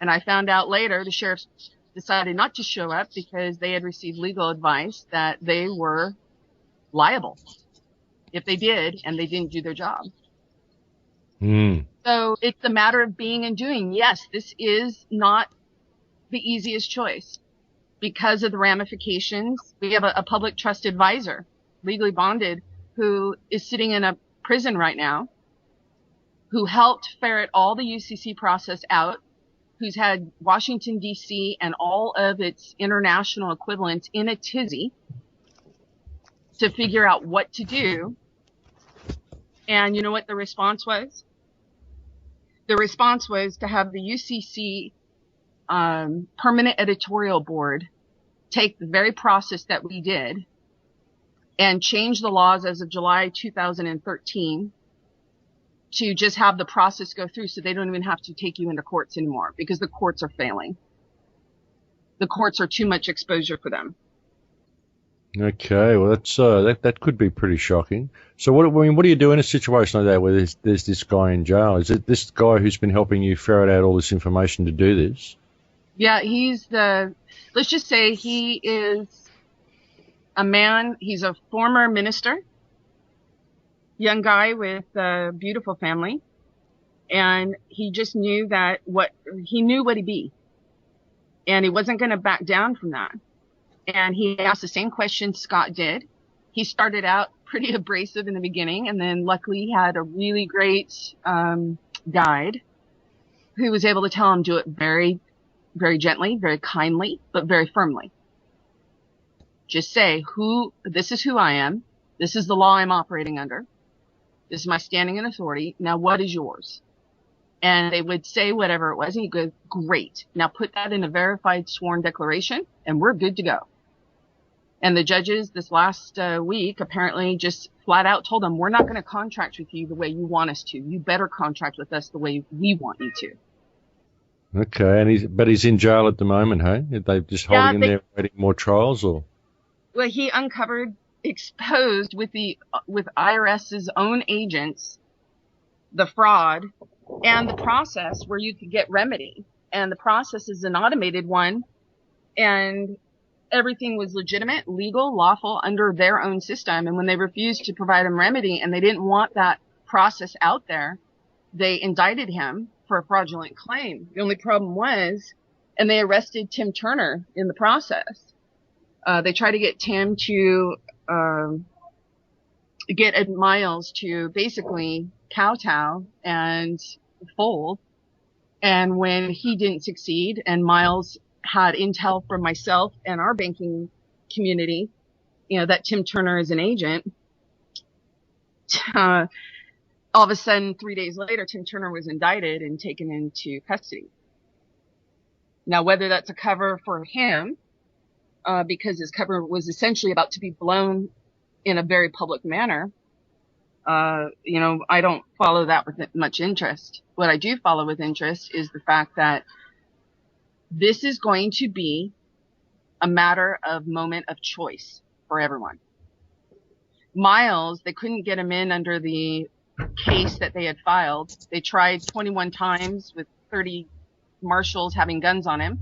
And I found out later the sheriffs decided not to show up because they had received legal advice that they were liable if they did and they didn't do their job. So it's a matter of being and doing. Yes, this is not the easiest choice because of the ramifications. We have a public trust advisor, legally bonded, who is sitting in a prison right now, who helped ferret all the UCC process out, who's had Washington, D.C. and all of its international equivalents in a tizzy to figure out what to do. And you know what the response was? The response was to have the UCC permanent editorial board take the very process that we did and change the laws as of July 2013 to just have the process go through so they don't even have to take you into courts anymore because the courts are failing. The courts are too much exposure for them. Okay, well that could be pretty shocking. So what do you do in a situation like that where there's this guy in jail? Is it this guy who's been helping you ferret out all this information to do this? Yeah, let's just say he is a man, he's a former minister, young guy with a beautiful family, and he just knew what he'd be, and he wasn't going to back down from that. And he asked the same question Scott did. He started out pretty abrasive in the beginning, and then luckily he had a really great guide who was able to tell him do it very, very gently, very kindly, but very firmly. Just say, this is who I am. This is the law I'm operating under. This is my standing and authority. Now what is yours? And they would say whatever it was, and he'd go, great. Now put that in a verified sworn declaration, and we're good to go. And the judges this last week apparently just flat out told him, we're not going to contract with you the way you want us to. You better contract with us the way we want you to. Okay, and he's in jail at the moment, hey? Are they just holding him there waiting more trials, or? Well, he exposed with IRS's own agents, the fraud and the process where you could get remedy. And the process is an automated one, and everything was legitimate, legal, lawful under their own system. And when they refused to provide him remedy and they didn't want that process out there, they indicted him for a fraudulent claim. The only problem was, and they arrested Tim Turner in the process. They tried to get Tim to get Ed Miles to basically kowtow and fold. And when he didn't succeed, and Miles had intel from myself and our banking community, that Tim Turner is an agent, all of a sudden, 3 days later, Tim Turner was indicted and taken into custody. Now, whether that's a cover for him, because his cover was essentially about to be blown in a very public manner, I don't follow that with much interest. What I do follow with interest is the fact that this is going to be a matter of moment of choice for everyone. Miles, they couldn't get him in under the case that they had filed. They tried 21 times with 30 marshals having guns on him,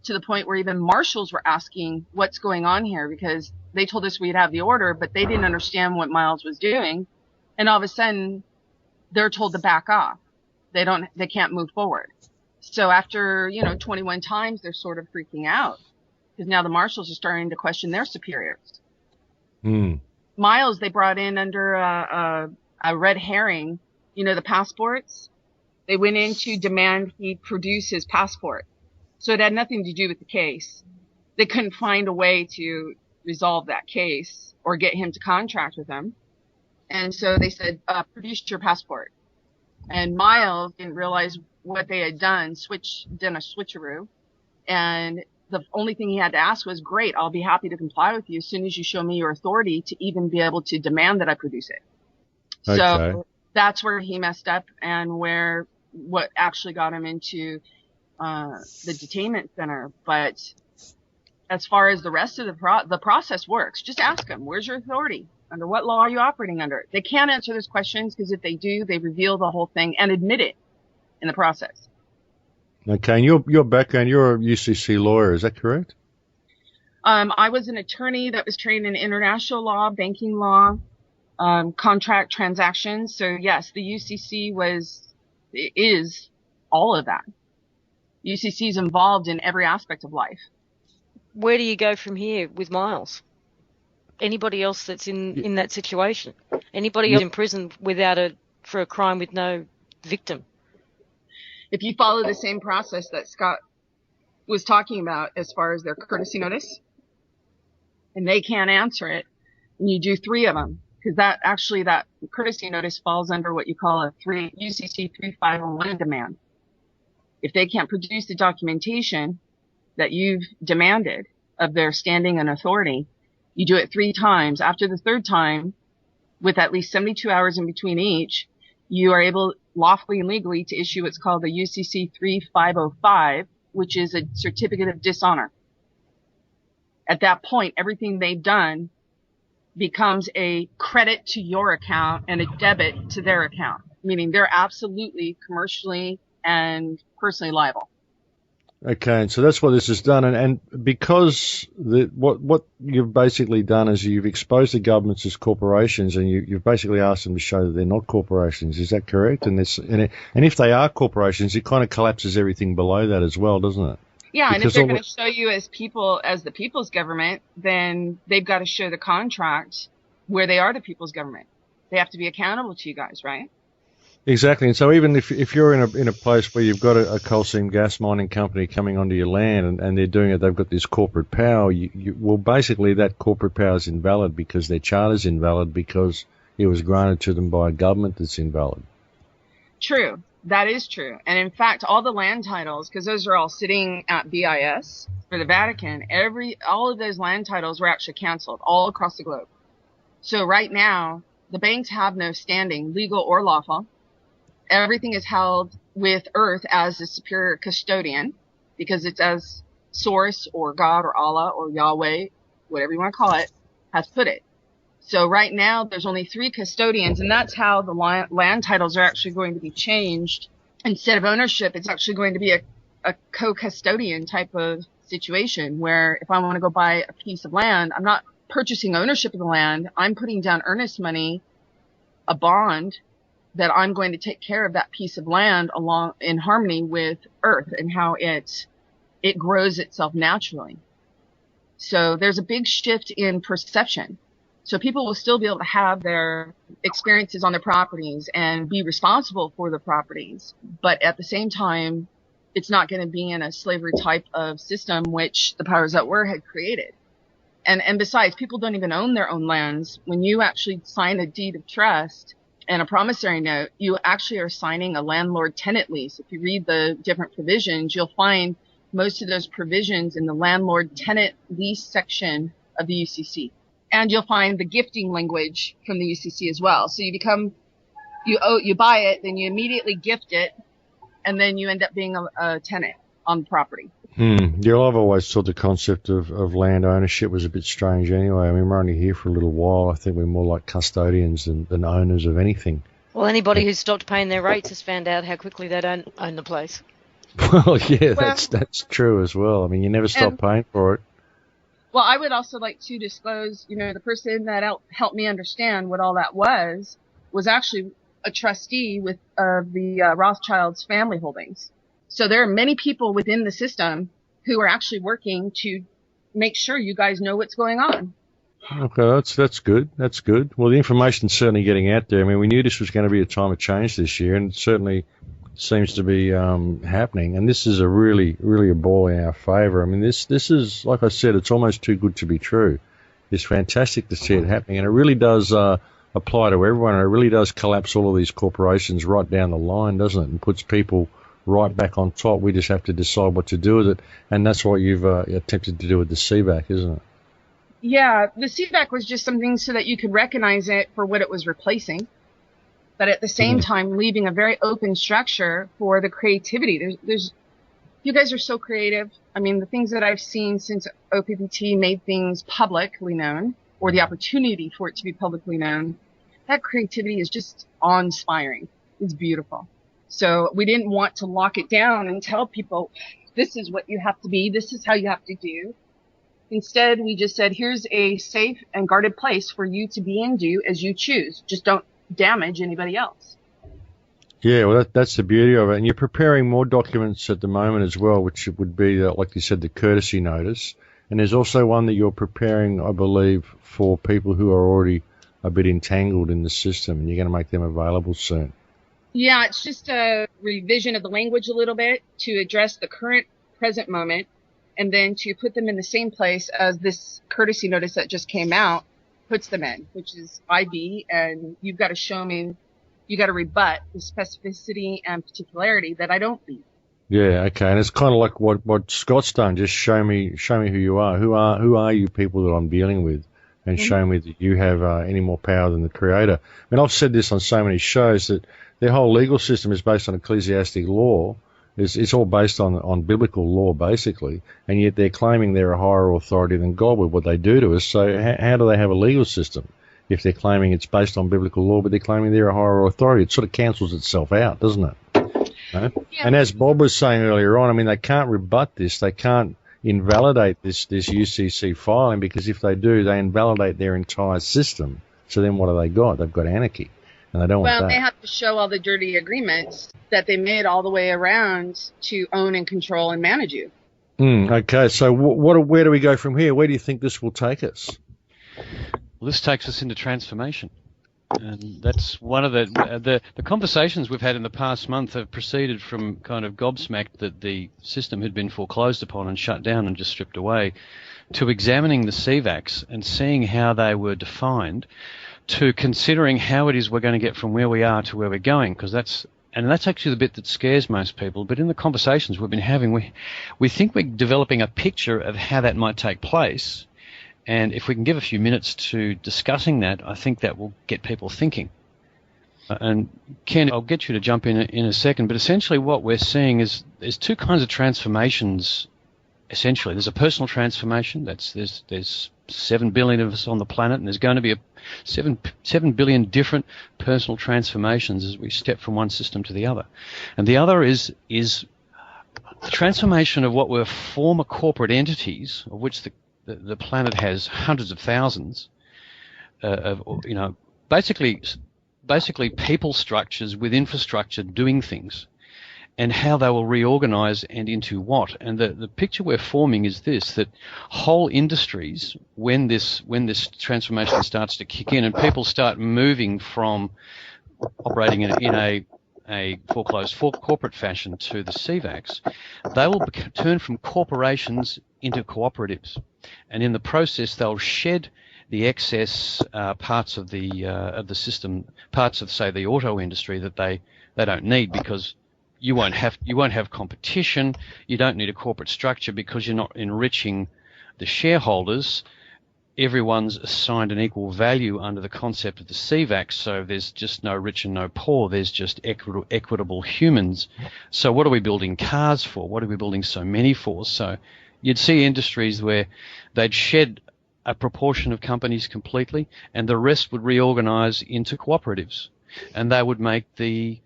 to the point where even marshals were asking what's going on here, because they told us we'd have the order, but they didn't understand what Miles was doing. And all of a sudden they're told to back off. They can't move forward. So after, 21 times, they're sort of freaking out because now the marshals are starting to question their superiors. Miles, they brought in under a red herring, the passports. They went in to demand he produce his passport. So it had nothing to do with the case. They couldn't find a way to resolve that case or get him to contract with them. And so they said, produce your passport. And Miles didn't realize what they had done, done a switcheroo. And the only thing he had to ask was, great, I'll be happy to comply with you as soon as you show me your authority to even be able to demand that I produce it. Okay. So that's where he messed up, and what actually got him into the detainment center. But as far as the rest of the process works, just ask them, where's your authority? Under what law are you operating under? They can't answer those questions because if they do, they reveal the whole thing and admit it in the process. Okay, and your background, you're a UCC lawyer, is that correct? I was an attorney that was trained in international law, banking law, contract transactions. So yes, the UCC is all of that. UCC is involved in every aspect of life. Where do you go from here with Miles? Anybody else that's in that situation? Anybody else in prison for a crime with no victim? If you follow the same process that Scott was talking about as far as their courtesy notice, and they can't answer it, and you do 3 of them, because that courtesy notice falls under what you call a UCC 3501 demand. If they can't produce the documentation that you've demanded of their standing and authority, you do it 3 times. After the 3rd time, with at least 72 hours in between each, you are able lawfully and legally to issue what's called the UCC 3505, which is a certificate of dishonor. At that point, everything they've done becomes a credit to your account and a debit to their account, meaning they're absolutely commercially and personally liable. Okay, and so that's what this has done, and because what you've basically done is you've exposed the governments as corporations, and you've basically asked them to show that they're not corporations. Is that correct? And if they are corporations, it kind of collapses everything below that as well, doesn't it? Yeah, because and if they're going to show you as the people's government, then they've got to show the contract where they are the people's government. They have to be accountable to you guys, right? Exactly, and so even if you're in a place where you've got a coal seam gas mining company coming onto your land and they're doing it, they've got this corporate power. Well, basically that corporate power is invalid because their charter's invalid because it was granted to them by a government that's invalid. True, that is true, and in fact, all the land titles, because those are all sitting at BIS for the Vatican, all of those land titles were actually canceled all across the globe. So right now, the banks have no standing, legal or lawful. Everything is held with Earth as the superior custodian because it's as Source or God or Allah or Yahweh, whatever you want to call it, has put it. So right now there's only 3 custodians, and that's how the land titles are actually going to be changed. Instead of ownership, it's actually going to be a co-custodian type of situation where if I want to go buy a piece of land, I'm not purchasing ownership of the land. I'm putting down earnest money, a bond, that I'm going to take care of that piece of land along in harmony with Earth and how it grows itself naturally. So there's a big shift in perception. So people will still be able to have their experiences on their properties and be responsible for the properties. But at the same time, it's not going to be in a slavery type of system, which the powers that were had created. And besides, people don't even own their own lands. When you actually sign a deed of trust and a promissory note, you actually are signing a landlord-tenant lease. If you read the different provisions, you'll find most of those provisions in the landlord-tenant lease section of the UCC. And you'll find the gifting language from the UCC as well. So you buy it, then you immediately gift it, and then you end up being a tenant on the property. Yeah, I've always thought the concept of land ownership was a bit strange anyway. I mean, we're only here for a little while. I think we're more like custodians than owners of anything. Well, anybody who's stopped paying their rates has found out how quickly they don't own the place. Well, yeah, that's true as well. I mean, you never stop paying for it. Well, I would also like to disclose, the person that helped me understand what all that was actually a trustee with the Rothschild's family holdings. So there are many people within the system who are actually working to make sure you guys know what's going on. Okay, that's good. That's good. Well, the information's certainly getting out there. I mean, we knew this was going to be a time of change this year, and it certainly seems to be happening. And this is a really, really a ball in our favour. I mean, this is, like I said, it's almost too good to be true. It's fantastic to see it happening, and it really does apply to everyone. And it really does collapse all of these corporations right down the line, doesn't it? And puts people right back on top. We just have to decide what to do with it, and that's what you've attempted to do with the CBAC, isn't it? Yeah, the CBAC was just something so that you could recognize it for what it was replacing, but at the same time leaving a very open structure for the creativity. You guys are so creative. I mean, the things that I've seen since OPPT made things publicly known, or the opportunity for it to be publicly known, that creativity is just awe-inspiring. It's beautiful. So we didn't want to lock it down and tell people, this is what you have to be, this is how you have to do. Instead, we just said, here's a safe and guarded place for you to be and do as you choose. Just don't damage anybody else. Yeah, well, that's the beauty of it. And you're preparing more documents at the moment as well, which would be, like you said, the courtesy notice. And there's also one that you're preparing, I believe, for people who are already a bit entangled in the system, and you're going to make them available soon. Yeah, it's just a revision of the language a little bit to address the current present moment, and then to put them in the same place as this courtesy notice that just came out puts them in, which is IB, and you've got to show me, you got to rebut the specificity and particularity that I don't be. Yeah, okay, and it's kind of like what Scott's done. Just show me who you are. Who are you people that I'm dealing with, and show me that you have any more power than the Creator. I mean, I've said this on so many shows that their whole legal system is based on ecclesiastic law. It's all based on biblical law, basically, and yet they're claiming they're a higher authority than God with what they do to us. So how do they have a legal system if they're claiming it's based on biblical law, but they're claiming they're a higher authority? It sort of cancels itself out, doesn't it? No? Yeah. And as Bob was saying earlier on, I mean, they can't rebut this. They can't invalidate this UCC filing, because if they do, they invalidate their entire system. So then what have they got? They've got anarchy. And they don't want that. Well, they have to show all the dirty agreements that they made all the way around to own and control and manage you. Okay, so where do we go from here? Where do you think this will take us? Well, this takes us into transformation. And that's one of the conversations we've had in the past month have proceeded from kind of gobsmacked that the system had been foreclosed upon and shut down and just stripped away, to examining the CVACs and seeing how they were defined, to considering how it is we're going to get from where we are to where we're going, because that's actually the bit that scares most people. But in the conversations we've been having, we think we're developing a picture of how that might take place. And if we can give a few minutes to discussing that, I think that will get people thinking. And Ken, I'll get you to jump in a second, but essentially what we're seeing is there's two kinds of transformations. Essentially, there's a personal transformation. There's 7 billion of us on the planet, and there's going to be 7 billion different personal transformations as we step from one system to the other. And the other is the transformation of what were former corporate entities, of which the planet has hundreds of thousands of, basically people structures with infrastructure doing things, and how they will reorganize and into what. And the picture we're forming is this, that whole industries, when this transformation starts to kick in and people start moving from operating in a foreclosed corporate fashion to the CVACs, they will turn from corporations into cooperatives. And in the process, they'll shed the excess parts of the system, parts of, say, the auto industry that they don't need, because you won't have competition. You don't need a corporate structure because you're not enriching the shareholders. Everyone's assigned an equal value under the concept of the CVAC, so there's just no rich and no poor. There's just equitable humans. So what are we building cars for? What are we building so many for? So you'd see industries where they'd shed a proportion of companies completely, and the rest would reorganize into cooperatives, and they would make the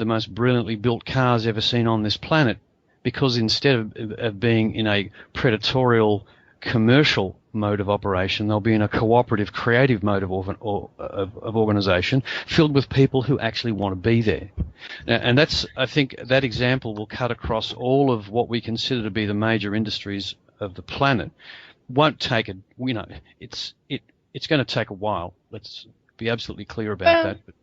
most brilliantly built cars ever seen on this planet, because instead of being in a predatorial commercial mode of operation, they'll be in a cooperative, creative mode of organization, filled with people who actually want to be there. And I think that example will cut across all of what we consider to be the major industries of the planet. Won't take it's going to take a while. Let's be absolutely clear about that. But